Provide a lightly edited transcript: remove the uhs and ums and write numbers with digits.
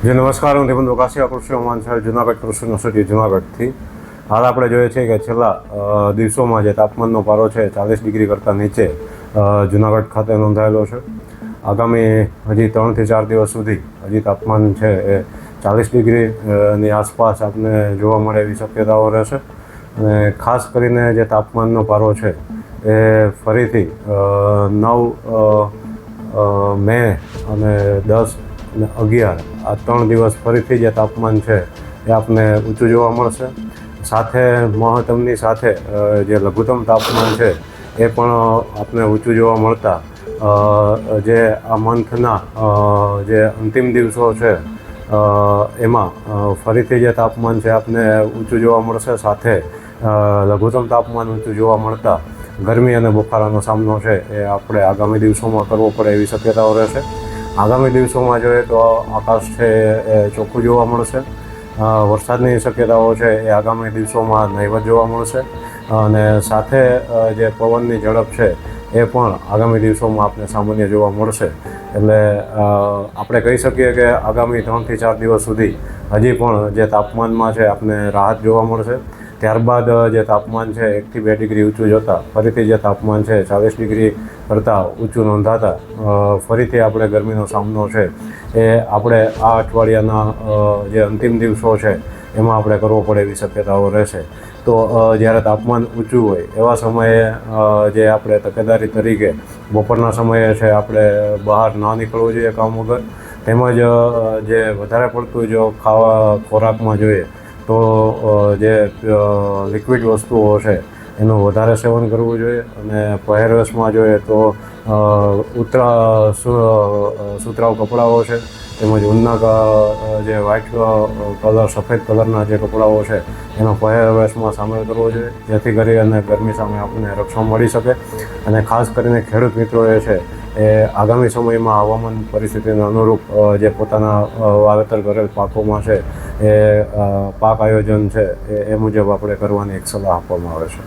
જી નમસ્કાર, હું દેવેન્દ્ર કાસિયા કૃષિ માનસર જુનાગઢ કૃષિ યુનિવર્સિટી જુનાગઢથી. હાલ આપણે જોઈએ છીએ કે છેલ્લા દિવસોમાં જે તાપમાનનો પારો છે 40 ડિગ્રી કરતાં નીચે જુનાગઢ ખાતે નોંધાયેલો છે. આગામી હજી 3 થી 4 દિવસ સુધી હજી તાપમાન છે એ 40 ડિગ્રીની આસપાસ આપને જોવા મળે એવી શક્યતાઓ રહેશે. અને ખાસ કરીને જે તાપમાનનો પારો છે એ ફરીથી 9 મે અને 10 અને 11 આ 3 દિવસ ફરીથી જે તાપમાન છે એ આપને ઊંચું જોવા મળશે. સાથે મહત્તમની સાથે જે લઘુત્તમ તાપમાન છે એ પણ આપને ઊંચું જોવા મળતા જે આ મંથના જે અંતિમ દિવસો છે એમાં ફરીથી જે તાપમાન છે આપને ઊંચું જોવા મળશે. સાથે લઘુત્તમ તાપમાન ઊંચું જોવા મળતા ગરમી અને બફારાનો સામનો છે એ આપણે આગામી દિવસોમાં કરવો પડે એવી શક્યતાઓ રહેશે. આગામી દિવસોમાં જોઈએ તો આકાશ છે એ ચોખ્ખું જોવા મળશે. વરસાદની શક્યતાઓ છે એ આગામી દિવસોમાં નહીવત જોવા મળશે. અને સાથે જે પવનની ઝડપ છે એ પણ આગામી દિવસોમાં આપણે સામાન્ય જોવા મળશે. એટલે આપણે કહી શકીએ કે આગામી 3 થી 4 દિવસ સુધી હજી પણ જે તાપમાનમાં છે આપણે રાહત જોવા મળશે. ત્યારબાદ જે તાપમાન છે 1 થી 2 ડિગ્રી ઊંચું જતાં ફરીથી જે તાપમાન છે 40 ડિગ્રી કરતાં ઊંચું નોંધાતા ફરીથી આપણે ગરમીનો સામનો છે એ આપણે આ અઠવાડિયાના જે અંતિમ દિવસો છે એમાં આપણે કરવો પડે એવી શક્યતાઓ રહેશે. તો જ્યારે તાપમાન ઊંચું હોય એવા સમયે જે આપણે તકેદારી તરીકે બપોરના સમયે છે આપણે બહાર ના નીકળવું જોઈએ કામ વગર. તેમજ જે વધારે પડતું જો ખોરાકમાં જોઈએ તો જે લિક્વિડ વસ્તુઓ છે એનું વધારે સેવન કરવું જોઈએ. અને પહેરવેશમાં જોઈએ તો સુતરાઉ કપડાઓ છે તેમજ ઊનના જે વ્હાઇટ કલર સફેદ કલરના જે કપડાઓ છે એનો પહેરવેશમાં સામેલ કરવો જોઈએ, જેથી કરી અને ગરમી સામે આપણને રક્ષણ મળી શકે. અને ખાસ કરીને ખેડૂત મિત્રોએ છે એ આગામી સમયમાં હવામાન પરિસ્થિતિને અનુરૂપ જે પોતાના વાવેતર કરેલ પાકોમાં છે એ પાક આયોજન છે એ મુજબ આપણે કરવાની એક સલાહ આપવામાં આવે છે.